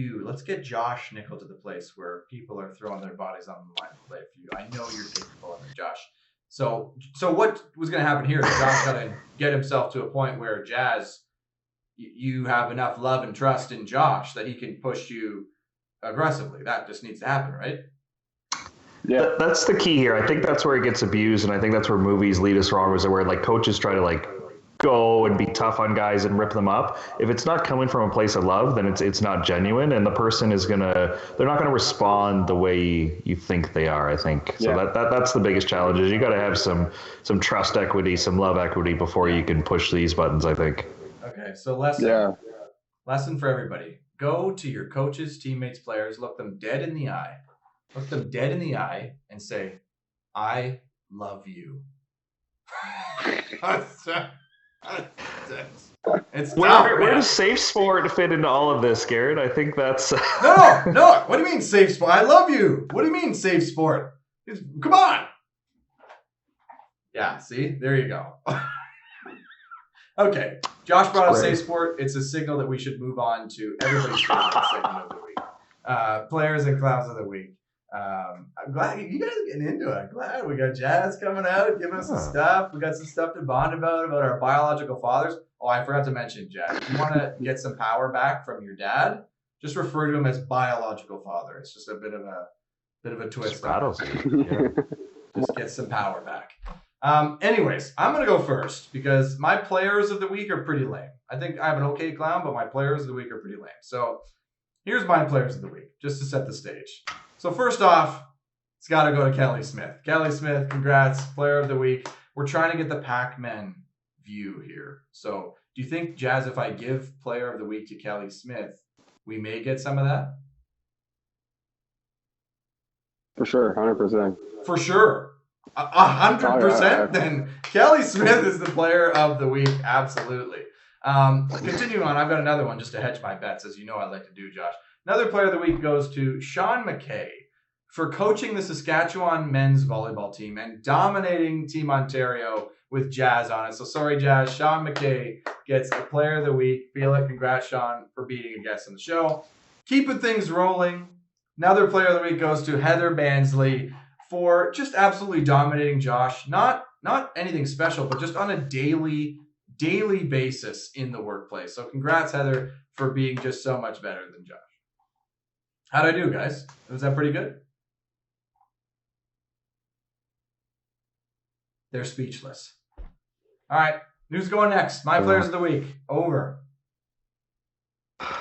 Josh Nickel to the place where people are throwing their bodies on the line to play for you. I know you're capable of it, Josh. So what was going to happen here is Josh got to get himself to a point where Jazz, you have enough love and trust in Josh that he can push you aggressively. That just needs to happen, right? Yeah, that's the key here. I think that's where it gets abused, and I think that's where movies lead us wrong. Is where like coaches try to like go and be tough on guys and rip them up. If it's not coming from a place of love, then it's not genuine, and the person they're not gonna respond the way you think they are. I think so. Yeah. That's the biggest challenge. Is you got to have some trust equity, some love equity before you can push these buttons. I think. Okay, so lesson for everybody: go to your coaches, teammates, players, look them dead in the eye. Look them dead in the eye and say, I love you. It's where does safe sport fit into all of this, Garrett? I think that's no. What do you mean safe sport? I love you. What do you mean safe sport? Come on. Yeah, see, there you go. Okay, Josh brought up safe sport. It's a signal that we should move on to everybody's favorite segment of the week. Players and clowns of the week. I'm glad you guys are getting into it. I'm glad we got Jazz coming out, giving us some stuff. We got some stuff to bond about our biological fathers. Oh, I forgot to mention, Jazz. If you want to get some power back from your dad, just refer to him as biological father. It's just a bit of a twist. Just get some power back. Anyways, I'm gonna go first because my players of the week are pretty lame. I think I have an okay clown, but my players of the week are pretty lame. So here's my players of the week, just to set the stage. So first off, it's got to go to Kelly Smith. Kelly Smith, congrats, player of the week. We're trying to get the Pac-Man view here. So do you think, Jazz, if I give player of the week to Kelly Smith, we may get some of that? For sure, 100%. For sure. 100%? Then Kelly Smith is the player of the week. Absolutely. Continuing on, I've got another one just to hedge my bets, as you know I like to do, Josh. Another player of the week goes to Sean McKay for coaching the Saskatchewan men's volleyball team and dominating Team Ontario with Jazz on it. So sorry, Jazz. Sean McKay gets a player of the week. Feel it. Congrats, Sean, for beating a guest on the show. Keeping things rolling. Another player of the week goes to Heather Bansley for just absolutely dominating Josh. Not anything special, but just on a daily basis in the workplace. So congrats, Heather, for being just so much better than Josh. How'd I do, guys? Was that pretty good? They're speechless. All right, who's going next? My players of the week. Over.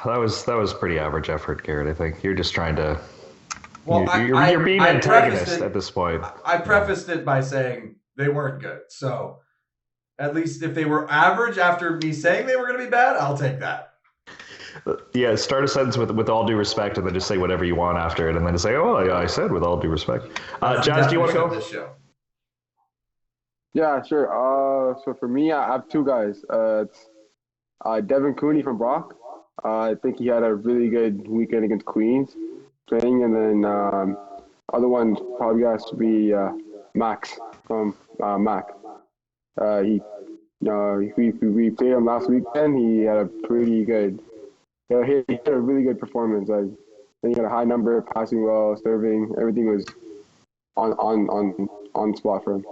That was pretty average effort, Garrett. I think you're just trying to. Well, you're being an antagonist at this point. I prefaced it by saying they weren't good. So at least if they were average after me saying they were going to be bad, I'll take that. Yeah, start a sentence with all due respect, and then just say whatever you want after it, and then just say, "Oh, yeah, I said with all due respect." That's the Jazz, do you want to definition of go? this show. Yeah, sure. So for me, I have two guys. It's Devin Cooney from Brock. I think he had a really good weekend against Queens playing, and then other one probably has to be Max from Mac. He we played him last weekend. He had a pretty good. He had a really good performance. I think he had a high number, passing well, serving. Everything was on spot for him.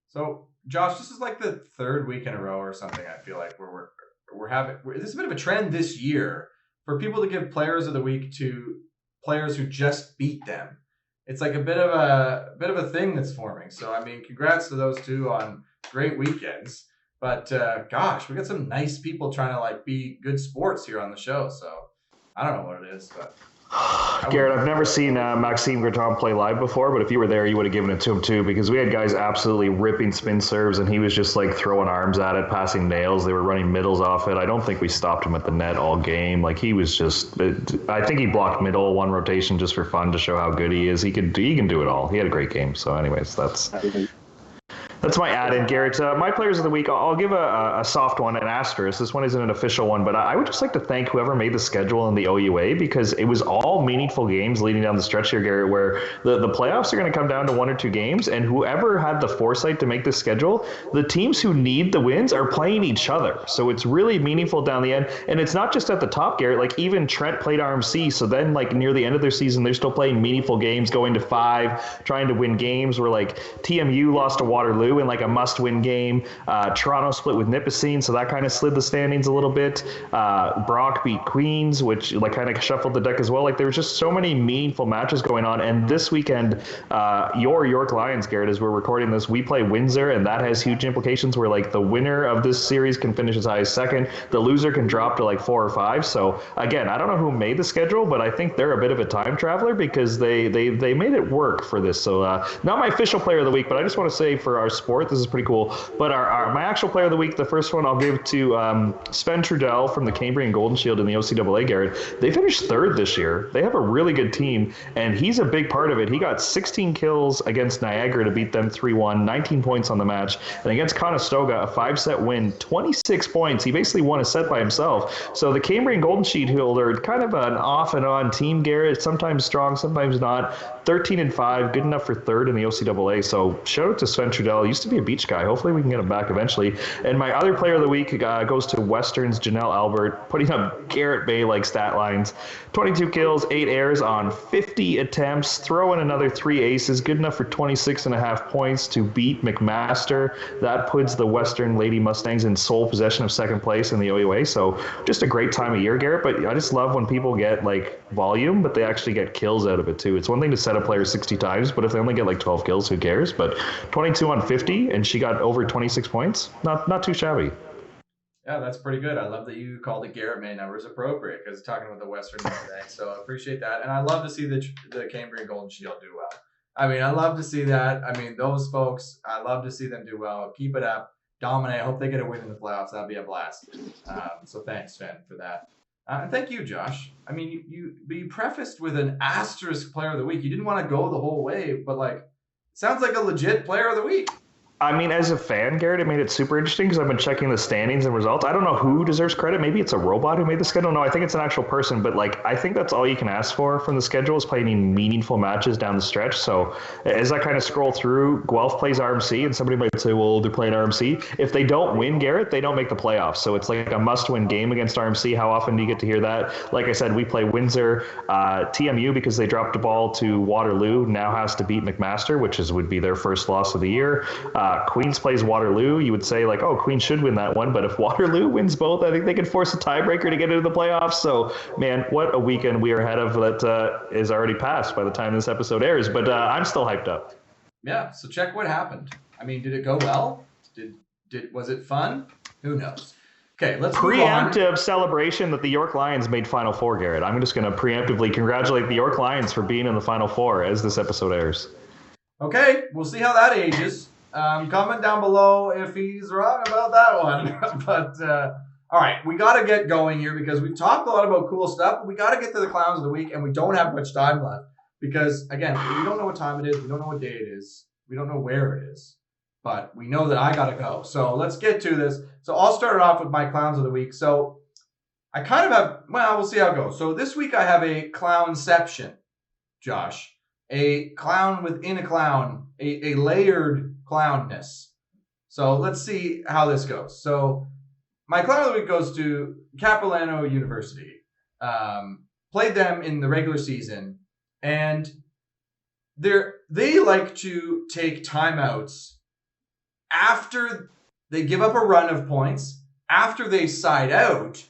So, Josh, this is like the third week in a row or something. I feel like we're having this is a bit of a trend this year for people to give players of the week to players who just beat them. It's like a bit of a thing that's forming. So, I mean, congrats to those two on great weekends. But gosh, we got some nice people trying to like be good sports here on the show. So I don't know what it is, but Garrett, I've never seen Maxime Graton play live before, but if you were there, you would have given it to him too, because we had guys absolutely ripping spin serves, and he was just like throwing arms at it, passing nails. They were running middles off it. I don't think we stopped him at the net all game. Like he was just, I think he blocked middle one rotation just for fun to show how good he is. He can do it all. He had a great game. So, anyways, that's my add-in, Garrett. My players of the week, I'll give a soft one, an asterisk. This one isn't an official one, but I would just like to thank whoever made the schedule in the OUA, because it was all meaningful games leading down the stretch here, Garrett, where the playoffs are going to come down to one or two games, and whoever had the foresight to make the schedule, the teams who need the wins are playing each other. So it's really meaningful down the end, and it's not just at the top, Garrett. Like even Trent played RMC, so then like near the end of their season, they're still playing meaningful games, going to 5, trying to win games, where like TMU lost to Waterloo in like a must-win game. Toronto split with Nipissing, so that kind of slid the standings a little bit. Brock beat Queens, which like kind of shuffled the deck as well. Like there was just so many meaningful matches going on. And this weekend, your York Lions, Garrett, as we're recording this, we play Windsor, and that has huge implications where like the winner of this series can finish as high as second. The loser can drop to like 4 or 5. So again, I don't know who made the schedule, but I think they're a bit of a time traveler because they made it work for this. So not my official player of the week, but I just want to say for our sport, this is pretty cool. But my actual player of the week, the first one I'll give to Sven Trudell from the Cambrian Golden Shield in the OCAA, Garrett. They finished third this year. They have a really good team, and he's a big part of it. He got 16 kills against Niagara to beat them 3-1, 19 points on the match. And against Conestoga, a 5-set win, 26 points. He basically won a set by himself. So the Cambrian Golden Shield are kind of an off and on team, Garrett. Sometimes strong, sometimes not. 13-5, good enough for third in the OCAA. So shout out to Sven Trudell. He used to be a beach guy. Hopefully we can get him back eventually. And my other player of the week goes to Western's Janelle Albert, putting up Garrett Bay-like stat lines. 22 kills, 8 airs on 50 attempts, throw in another 3 aces, good enough for 26.5 points to beat McMaster. That puts the Western Lady Mustangs in sole possession of second place in the OUA. So just a great time of year, Garrett. But I just love when people get like volume, but they actually get kills out of it too. It's one thing to set a player 60 times, but if they only get like 12 kills, who cares? But 22 on 50, and she got over 26 points. Not too shabby. yeah, that's pretty good. I love that you called it Garrett May numbers appropriate because talking about the Western today. So I appreciate that. And I love to see the Cambrian Golden Shield do well. I mean, I love to see that. I mean, those folks, I love to see them do well. Keep it up. Dominate. I hope they get a win in the playoffs. That'd be a blast. So thanks, Sven, for that. And thank you, Josh. I mean, you prefaced with an asterisk player of the week. You didn't want to go the whole way, but like, sounds like a legit player of the week. I mean, as a fan, Garrett, it made it super interesting because I've been checking the standings and results. I don't know who deserves credit. Maybe it's a robot who made the schedule. No, I think it's an actual person. But, like, I think that's all you can ask for from the schedule is playing meaningful matches down the stretch. So as I kind of scroll through, Guelph plays RMC, and somebody might say, well, they're playing RMC. If they don't win, Garrett, they don't make the playoffs. So it's like a must-win game against RMC. How often do you get to hear that? Like I said, we play Windsor. TMU, because they dropped the ball to Waterloo, now has to beat McMaster, which would be their first loss of the year. Queens plays Waterloo. You would say, like, oh, Queens should win that one. But if Waterloo wins both, I think they could force a tiebreaker to get into the playoffs. So, man, what a weekend we are ahead of that is already passed by the time this episode airs. But I'm still hyped up. Yeah, so check what happened. I mean, did it go well? Was it fun? Who knows? Okay, let's move on. Preemptive celebration that the York Lions made Final Four, Garrett. I'm just going to preemptively congratulate the York Lions for being in the Final Four as this episode airs. Okay, we'll see how that ages. Comment down below if he's wrong about that one. But All right, we got to get going here because we've talked a lot about cool stuff, but we got to get to the clowns of the week, and we don't have much time left because, again, we don't know what time it is. We don't know what day it is. We don't know where it is, but we know that I got to go. So let's get to this. So I'll start it off with my clowns of the week. So I kind of have, well, we'll see how it goes. So this week I have a clownception, Josh. A clown within a clown, a layered clownness. So let's see how this goes. So my clown of the week goes to Capilano University. Played them in the regular season, and they like to take timeouts after they give up a run of points. After they side out,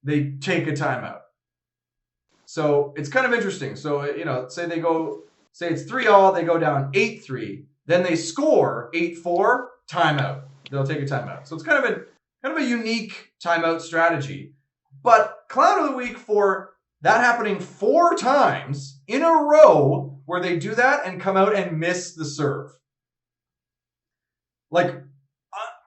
they take a timeout. So it's kind of interesting. So, say it's 3-all, they go down 8-3, then they score 8-4, timeout. They'll take a timeout. So it's kind of a unique timeout strategy. But clown of the week for that happening 4 times in a row where they do that and come out and miss the serve. Like,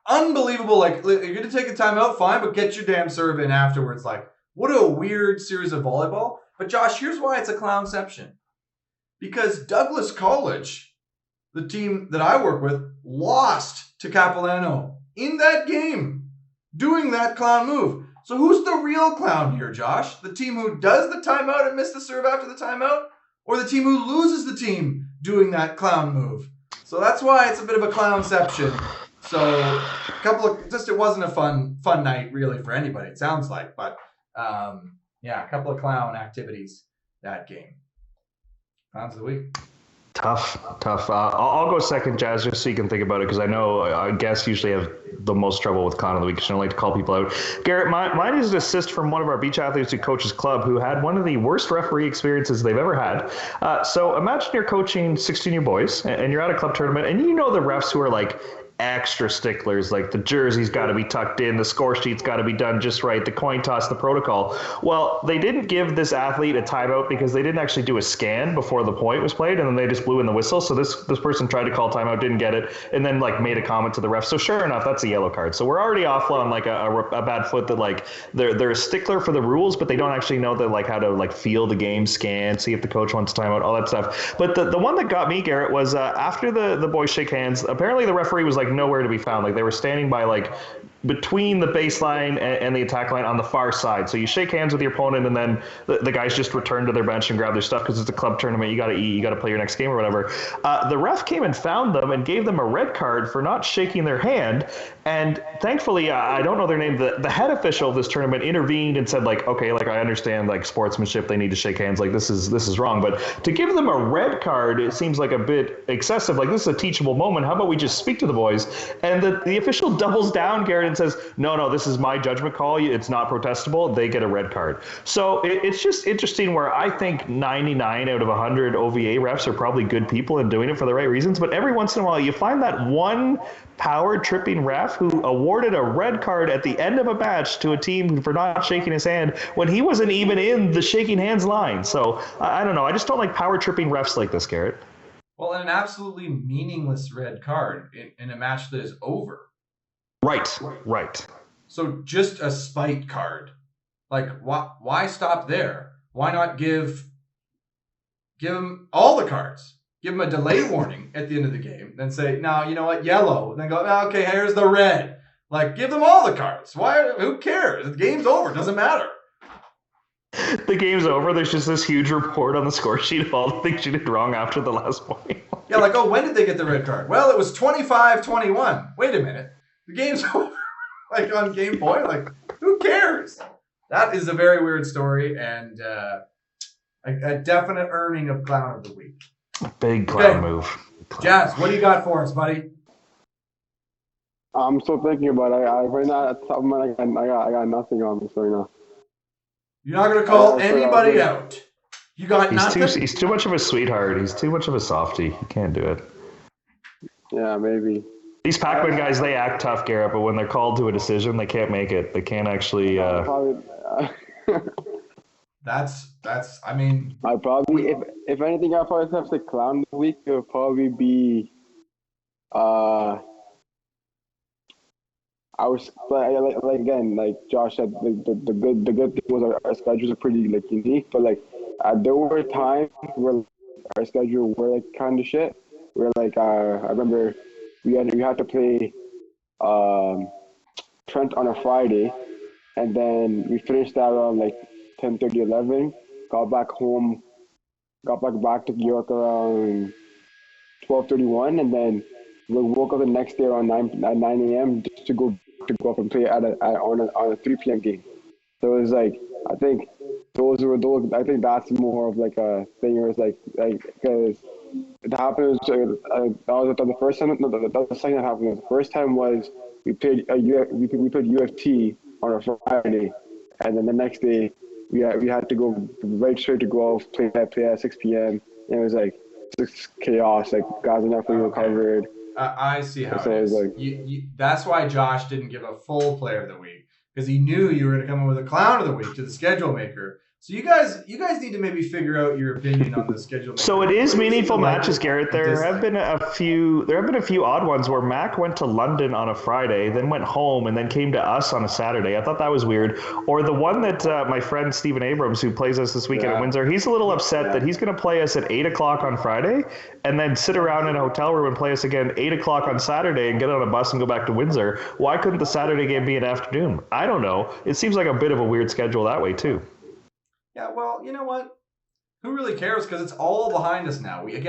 unbelievable. Like, you're going to take a timeout, fine, but get your damn serve in afterwards. Like, what a weird series of volleyball. But Josh, here's why it's a clownception. Because Douglas College, the team that I work with, lost to Capilano in that game, doing that clown move. So who's the real clown here, Josh? The team who does the timeout and misses the serve after the timeout? Or the team who loses the team doing that clown move? So that's why it's a bit of a clownception. So it wasn't a fun night really for anybody, it sounds like. But a couple of clown activities that game. Clowns of the week. Tough. I'll go second, Jazz, just so you can think about it, because I know guests usually have the most trouble with clown of the week, because I don't like to call people out. Garrett, mine is an assist from one of our beach athletes who coaches club who had one of the worst referee experiences they've ever had. So imagine you're coaching 16-year boys, and you're at a club tournament, and you know the refs who are like extra sticklers, like the jersey's got to be tucked in, the score sheet's got to be done just right, the coin toss, the protocol. Well, they didn't give this athlete a timeout because they didn't actually do a scan before the point was played, and then they just blew in the whistle. So this person tried to call timeout, didn't get it, and then like made a comment to the ref. So sure enough, that's a yellow card. So we're already off on like a bad foot that like they're a stickler for the rules, but they don't actually know that like how to like feel the game, scan, see if the coach wants timeout, all that stuff. But the one that got me, Garrett, was after the boys shake hands. Apparently the referee was like nowhere to be found. Like they were standing by like between the baseline and the attack line on the far side. So you shake hands with your opponent, and then the guys just return to their bench and grab their stuff because it's a club tournament. You got to eat, you got to play your next game or whatever. The ref came and found them and gave them a red card for not shaking their hand. And thankfully, I don't know their name, the head official of this tournament intervened and said like, okay, like I understand like sportsmanship, they need to shake hands. Like this is wrong. But to give them a red card, it seems like a bit excessive. Like this is a teachable moment. How about we just speak to the boys? And the official doubles down, Garrett, and says, no, this is my judgment call. It's not protestable. They get a red card. So it's just interesting where I think 99 out of 100 OVA refs are probably good people and doing it for the right reasons. But every once in a while, you find that one power tripping ref who awarded a red card at the end of a match to a team for not shaking his hand when he wasn't even in the shaking hands line. So I don't know. I just don't like power tripping refs like this, Garrett. Well, and an absolutely meaningless red card in a match that is over. Right. So just a spite card. Like, why stop there? Why not give him all the cards? Give him a delay warning at the end of the game. Then say, no, you know what, yellow. And then go, okay, here's the red. Like, give them all the cards. Why? Who cares? The game's over. It doesn't matter. The game's over. There's just this huge report on the score sheet of all the things you did wrong after the last point. Yeah, like, when did they get the red card? Well, it was 25-21. Wait a minute. The game's over. Like, on game point, like, who cares? That is a very weird story and a definite earning of clown of the week. Big clown move. Jazz, what do you got for us, buddy? I'm still thinking about it. Right now, at the top of my head, I got nothing on this right now. You're not going to call anybody out. You got nothing? He's too much of a sweetheart. He's too much of a softie. He can't do it. Yeah, maybe. These Pac-Man guys, they act tough, Garrett, but when they're called to a decision, they can't make it. They can't actually... That's. I mean, I probably, if anything, I probably have to clown the week. It would probably be, I I was like again, like Josh said, like the good thing was our schedules are pretty like unique, but like there were times where our schedule were like kind of shit. Where like I remember we had to play um, Trent on a Friday, and then we finished that around like 10:30, 11. Got back home, got back to New York around 12:31, and then we woke up the next day around 9 a.m. just to go up and play on a 3 p.m. game. So it was like I think those. I think that's more of like a thing where it's like because it happened. That was the first time. No, that was the second time it happened. The first time was we played UFT on a Friday, and then the next day we had to go right straight to go out play at 6 p.m. And it was like just chaos. Like guys are not fully recovered. I see how So it it was is. like That's why Josh didn't give a full player of the week because he knew you were going to come in with a clown of the week to the schedule maker. So you guys need to maybe figure out your opinion on the schedule maker. So it is meaningful matches, Garrett. There dislike. have been a few odd ones where Mac went to London on a Friday, then went home, and then came to us on a Saturday. I thought that was weird. Or the one that my friend Stephen Abrams, who plays us this weekend at Windsor, he's a little upset that he's going to play us at 8 o'clock on Friday, and then sit around in a hotel room and play us again 8 o'clock on Saturday, and get on a bus and go back to Windsor. Why couldn't the Saturday game be an afternoon? I don't know. It seems like a bit of a weird schedule that way too. Yeah, well, you know what? Who really cares? Because it's all behind us now. We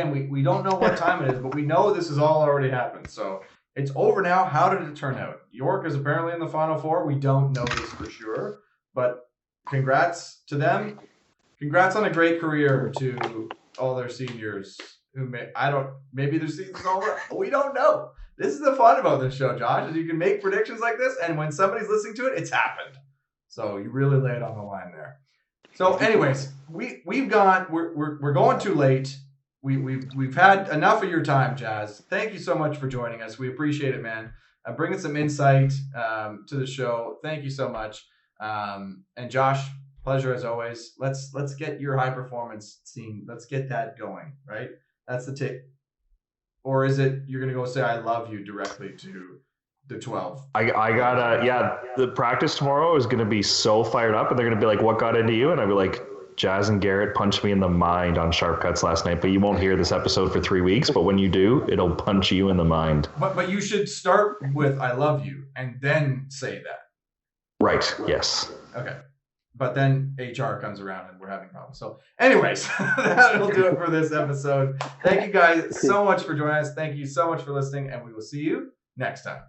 don't know what time it is, but we know this has all already happened. So it's over now. How did it turn out? York is apparently in the Final Four. We don't know this for sure, but congrats to them. Congrats on a great career to all their seniors who maybe their season's over. We don't know. This is the fun about this show, Josh, is you can make predictions like this, and when somebody's listening to it, it's happened. So you really lay it on the line there. So, anyways, we're going too late. We've had enough of your time, Jazz. Thank you so much for joining us. We appreciate it, man. Bringing some insight to the show. Thank you so much. And Josh, pleasure as always. Let's get your high performance scene. Let's get that going. Right? That's the tick. Or is it you're gonna go say I love you directly to the 12? I gotta, the practice tomorrow is gonna be so fired up, and they're gonna be like, "What got into you?" And I'll be like, "Jazz and Garrett punched me in the mind on Sharp Cuts last night." But you won't hear this episode for 3 weeks. But when you do, it'll punch you in the mind. But you should start with "I love you" and then say that. Right? Yes. Okay. But then HR comes around and we're having problems. So, anyways, that'll do it for this episode. Thank you guys so much for joining us. Thank you so much for listening, and we will see you next time.